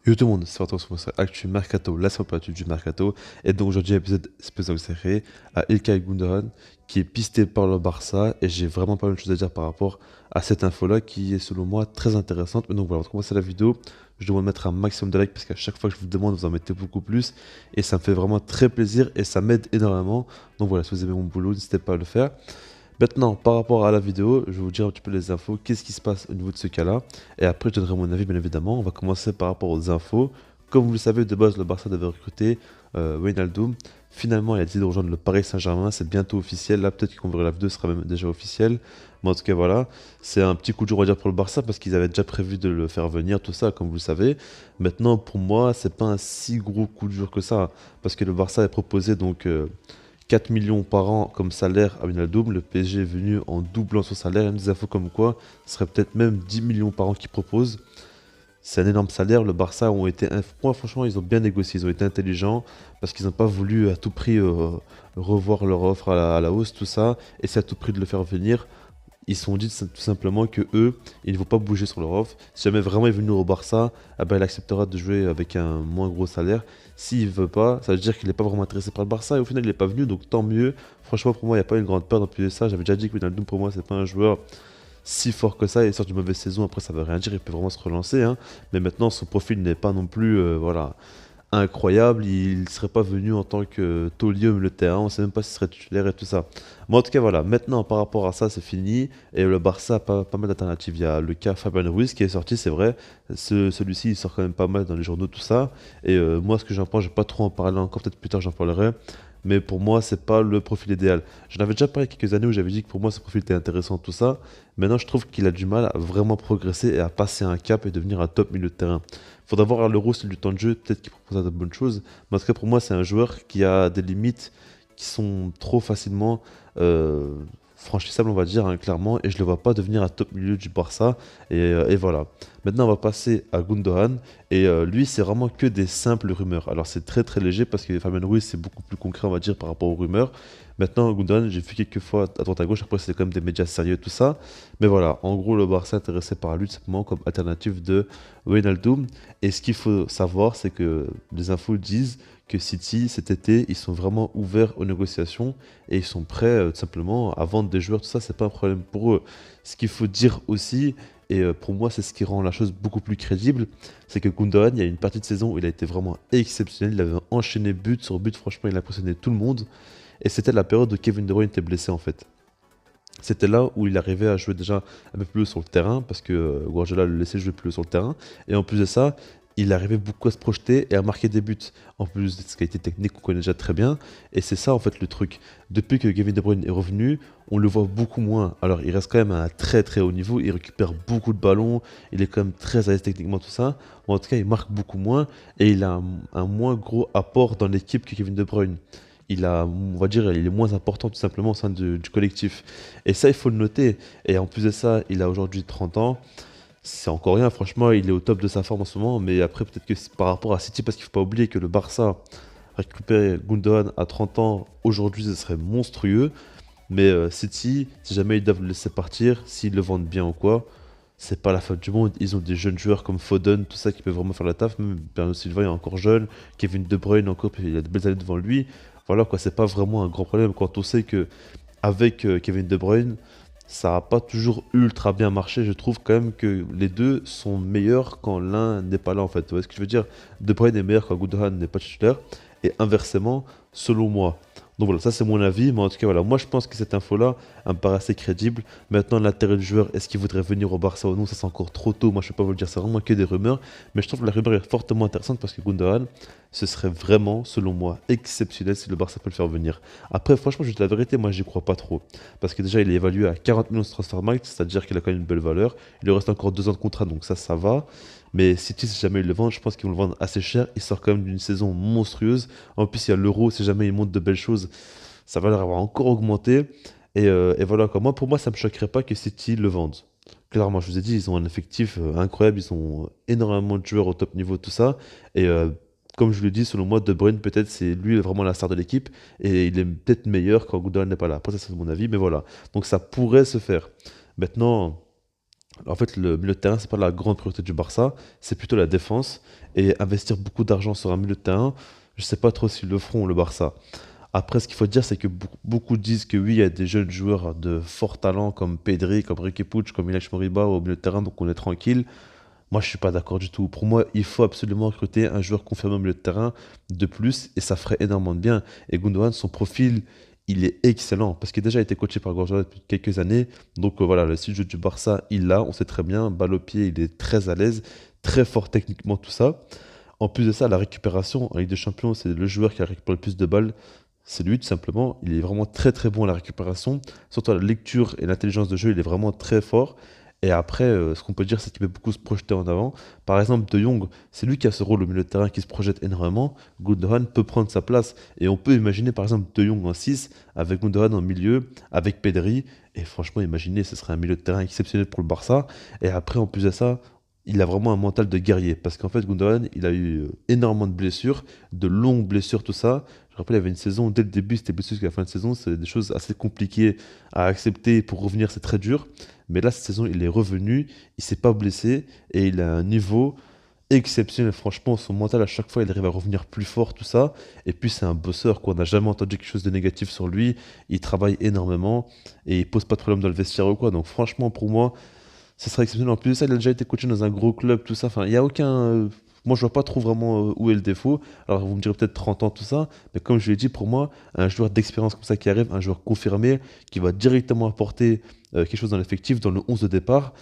Yo tout le monde, c'est Valentin sur Actu Mercato, la température du Mercato. Et donc aujourd'hui, épisode spécial consacré à Ilkay Gundogan, qui est pisté par le Barça. Et j'ai vraiment pas mal de choses à dire par rapport à cette info-là, qui est selon moi très intéressante. Mais donc voilà, on va commencer la vidéo. Je dois mettre un maximum de likes parce qu'à chaque fois que je vous demande, vous en mettez beaucoup plus. Et ça me fait vraiment très plaisir et ça m'aide énormément. Donc voilà, si vous aimez mon boulot, n'hésitez pas à le faire. Maintenant, par rapport à la vidéo, je vais vous dire un petit peu les infos, qu'est-ce qui se passe au niveau de ce cas-là. Et après, je donnerai mon avis, bien évidemment. On va commencer par rapport aux infos. Comme vous le savez, de base, le Barça devait recruter Wijnaldum. Finalement, il a décidé de rejoindre le Paris Saint-Germain. C'est bientôt officiel. Là, peut-être qu'on verra la vidéo sera même déjà officielle. Mais en tout cas, voilà. C'est un petit coup de jour, on va dire, pour le Barça parce qu'ils avaient déjà prévu de le faire venir, tout ça, comme vous le savez. Maintenant, pour moi, c'est pas un si gros coup de jour que ça. Parce que le Barça a proposé donc. 4 millions par an comme salaire à Wijnaldum. Le PSG est venu en doublant son salaire. Il y a des infos comme quoi ce serait peut-être même 10 millions par an qu'ils proposent. C'est un énorme salaire. Le Barça ont été. Moi, franchement, ils ont bien négocié. Ils ont été intelligents parce qu'ils n'ont pas voulu à tout prix revoir leur offre à la hausse, tout ça. Et c'est à tout prix de le faire venir. Ils se sont dit tout simplement que eux, ils ne vont pas bouger sur leur offre. Si jamais vraiment il veut venir au Barça, ah ben, il acceptera de jouer avec un moins gros salaire. S'il veut pas, ça veut dire qu'il n'est pas vraiment intéressé par le Barça et au final il n'est pas venu, donc tant mieux. Franchement, pour moi, il n'y a pas une grande peur dans plus de ça. J'avais déjà dit que Wijnaldum, pour moi, c'est pas un joueur si fort que ça. Il sort d'une mauvaise saison, après ça veut rien dire, il peut vraiment se relancer, hein. Mais maintenant, son profil n'est pas non plus, voilà, incroyable. Il ne serait pas venu en tant que taulier au milieu de terrain. On ne sait même pas s'il serait titulaire et tout ça. Mais en tout cas, voilà. Maintenant, par rapport à ça, c'est fini. Et le Barça a pas mal d'alternatives. Il y a le cas Fabien Ruiz qui est sorti, c'est vrai. Celui-ci, il sort quand même pas mal dans les journaux, tout ça. Et moi, ce que j'en pense, je vais pas trop en parler encore. Peut-être plus tard, j'en parlerai. Mais pour moi, c'est pas le profil idéal. J'en avais déjà parlé il y a quelques années où j'avais dit que pour moi, ce profil était intéressant, tout ça. Maintenant, je trouve qu'il a du mal à vraiment progresser et à passer un cap et devenir un top milieu de terrain. Faudra voir à l'Euro s'il a du temps de jeu, peut-être qu'il proposera de bonnes choses. Mais en tout cas, pour moi, c'est un joueur qui a des limites qui sont trop facilement euh, franchissables, on va dire, hein, clairement. Et je ne le vois pas devenir un top milieu du Barça. Et voilà. Maintenant, on va passer à Gundogan. Et lui, c'est vraiment que des simples rumeurs. Alors, c'est très très léger parce que Fabien Ruiz, c'est beaucoup plus concret, on va dire, par rapport aux rumeurs. Maintenant, Gundogan, j'ai vu quelques fois à droite à gauche. Après, c'est quand même des médias sérieux, tout ça. Mais voilà, en gros, le Barça est intéressé par lui tout simplement comme alternative de Wijnaldum. Et ce qu'il faut savoir, c'est que les infos disent que City, cet été, ils sont vraiment ouverts aux négociations et ils sont prêts tout simplement à vendre des joueurs. Tout ça, c'est pas un problème pour eux. Ce qu'il faut dire aussi, et pour moi, c'est ce qui rend la chose beaucoup plus crédible, c'est que Gundogan, il y a une partie de saison où il a été vraiment exceptionnel. Il avait enchaîné but sur but. Franchement, il a impressionné tout le monde. Et c'était la période où Kevin De Bruyne était blessé en fait. C'était là où il arrivait à jouer déjà un peu plus haut sur le terrain, parce que Guardiola le laissait jouer plus haut sur le terrain. Et en plus de ça, il arrivait beaucoup à se projeter et à marquer des buts. En plus de ses qualités techniques qu'on connaît déjà très bien. Et c'est ça en fait le truc. Depuis que Kevin De Bruyne est revenu, on le voit beaucoup moins. Alors il reste quand même à un très très haut niveau, il récupère beaucoup de ballons, il est quand même très à l'aise techniquement tout ça. Mais en tout cas, il marque beaucoup moins et il a un moins gros apport dans l'équipe que Kevin De Bruyne. On va dire, il est moins important tout simplement au sein du collectif. Et ça, il faut le noter. Et en plus de ça, il a aujourd'hui 30 ans. C'est encore rien, franchement, il est au top de sa forme en ce moment. Mais après, peut-être que c'est par rapport à City, parce qu'il ne faut pas oublier que le Barça récupérer Gundogan à 30 ans, aujourd'hui, ce serait monstrueux. Mais City, si jamais ils doivent le laisser partir, s'ils le vendent bien ou quoi, c'est pas la fin du monde. Ils ont des jeunes joueurs comme Foden, tout ça qui peuvent vraiment faire la taf. Même Bernardo Silva est encore jeune, Kevin De Bruyne encore, puis il a de belles années devant lui. Voilà quoi, c'est pas vraiment un grand problème quand on sait que avec Kevin De Bruyne, ça n'a pas toujours ultra bien marché. Je trouve quand même que les deux sont meilleurs quand l'un n'est pas là en fait. Tu vois ce que je veux dire? De Bruyne est meilleur quand Gundogan n'est pas titulaire et inversement, selon moi. Donc voilà, ça c'est mon avis, mais en tout cas voilà, moi je pense que cette info-là, elle me paraît assez crédible. Maintenant, l'intérêt du joueur, est-ce qu'il voudrait venir au Barça ou non, ça c'est encore trop tôt, moi je peux pas vous le dire, c'est vraiment que des rumeurs, mais je trouve que la rumeur est fortement intéressante parce que Gundogan, ce serait vraiment, selon moi, exceptionnel si le Barça peut le faire venir. Après, franchement, je dis la vérité, moi j'y crois pas trop, parce que déjà il est évalué à 40 millions de transfert max, c'est-à-dire qu'il a quand même une belle valeur, il lui reste encore 2 ans de contrat, donc ça va. Mais City, si jamais ils le vendent, je pense qu'ils vont le vendre assez cher. Il sort quand même d'une saison monstrueuse. En plus, il y a l'Euro, si jamais ils montent de belles choses, ça va leur avoir encore augmenté. Et voilà, quoi. Moi, pour moi, ça me choquerait pas que City le vendent. Clairement, je vous ai dit, ils ont un effectif incroyable, ils ont énormément de joueurs au top niveau, tout ça. Et comme je vous l'ai dit, selon moi, De Bruyne, peut-être, c'est lui vraiment la star de l'équipe. Et il est peut-être meilleur quand Gundogan n'est pas là. Après, ça, c'est mon avis, mais voilà. Donc ça pourrait se faire. Maintenant. En fait, le milieu de terrain, c'est pas la grande priorité du Barça, c'est plutôt la défense. Et investir beaucoup d'argent sur un milieu de terrain, je sais pas trop s'ils le feront, le Barça. Après, ce qu'il faut dire, c'est que beaucoup disent que oui, il y a des jeunes joueurs de fort talent comme Pedri, comme Riqui Puig, comme Ilaix Moriba au milieu de terrain, donc on est tranquille. Moi, je suis pas d'accord du tout. Pour moi, il faut absolument recruter un joueur confirmé au milieu de terrain de plus et ça ferait énormément de bien. Et Gundogan, son profil, il est excellent parce qu'il a déjà été coaché par Guardiola depuis quelques années. Donc voilà, le style de jeu du Barça, il l'a, on sait très bien. Balle au pied, il est très à l'aise, très fort techniquement, tout ça. En plus de ça, la récupération en Ligue des Champions, c'est le joueur qui a récupéré le plus de balles. C'est lui, tout simplement. Il est vraiment très très bon à la récupération. Surtout à la lecture et l'intelligence de jeu, il est vraiment très fort. Et après, ce qu'on peut dire, c'est qu'il peut beaucoup se projeter en avant. Par exemple, De Jong, c'est lui qui a ce rôle au milieu de terrain qui se projette énormément. Gundogan peut prendre sa place. Et on peut imaginer, par exemple, De Jong en 6 avec Gundogan en milieu, avec Pedri. Et franchement, imaginez, ce serait un milieu de terrain exceptionnel pour le Barça. Et après, en plus de ça, il a vraiment un mental de guerrier. Parce qu'en fait, Gundogan, il a eu énormément de blessures, de longues blessures, tout ça. Je me rappelle, il y avait une saison, dès le début, c'était blessé jusqu'à la fin de saison. C'est des choses assez compliquées à accepter. Pour revenir, c'est très dur. Mais là, cette saison, il est revenu, il s'est pas blessé et il a un niveau exceptionnel. Franchement, son mental, à chaque fois, il arrive à revenir plus fort, tout ça. Et puis, c'est un bosseur, quoi. On n'a jamais entendu quelque chose de négatif sur lui. Il travaille énormément et il pose pas de problème dans le vestiaire ou quoi. Donc, franchement, pour moi, ce serait exceptionnel. En plus de ça, il a déjà été coaché dans un gros club, tout ça. Enfin, il y a aucun. Moi, je vois pas trop vraiment où est le défaut. Alors, vous me direz peut-être 30 ans, tout ça. Mais comme je l'ai dit, pour moi, un joueur d'expérience comme ça qui arrive, un joueur confirmé, qui va directement apporter quelque chose dans l'effectif, dans le 11 de départ,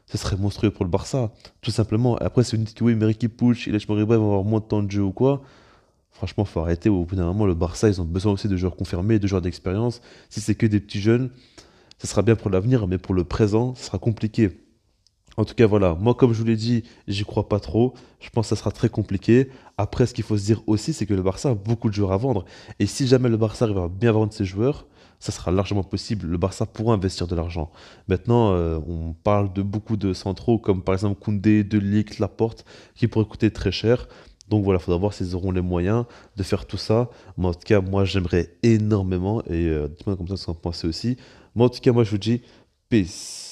ce serait monstrueux pour le Barça. Tout simplement. Après, si vous me dites que oui, mais Riqui Puig et les Moriba vont avoir moins de temps de jeu ou quoi, franchement, faut arrêter. Au bout d'un moment, le Barça, ils ont besoin aussi de joueurs confirmés, de joueurs d'expérience. Si c'est que des petits jeunes, ce sera bien pour l'avenir, mais pour le présent, ce sera compliqué. En tout cas, voilà, moi, comme je vous l'ai dit, j'y crois pas trop. Je pense que ça sera très compliqué. Après, ce qu'il faut se dire aussi, c'est que le Barça a beaucoup de joueurs à vendre. Et si jamais le Barça arrive à bien vendre ses joueurs, ça sera largement possible. Le Barça pourra investir de l'argent. Maintenant, on parle de beaucoup de centraux, comme par exemple Koundé, De Ligt, Laporte, qui pourraient coûter très cher. Donc voilà, il faudra voir s'ils auront les moyens de faire tout ça. Mais en tout cas, moi, j'aimerais énormément. Et dites-moi comme ça ce que vous en pensez aussi. Moi, en tout cas, moi, je vous dis peace.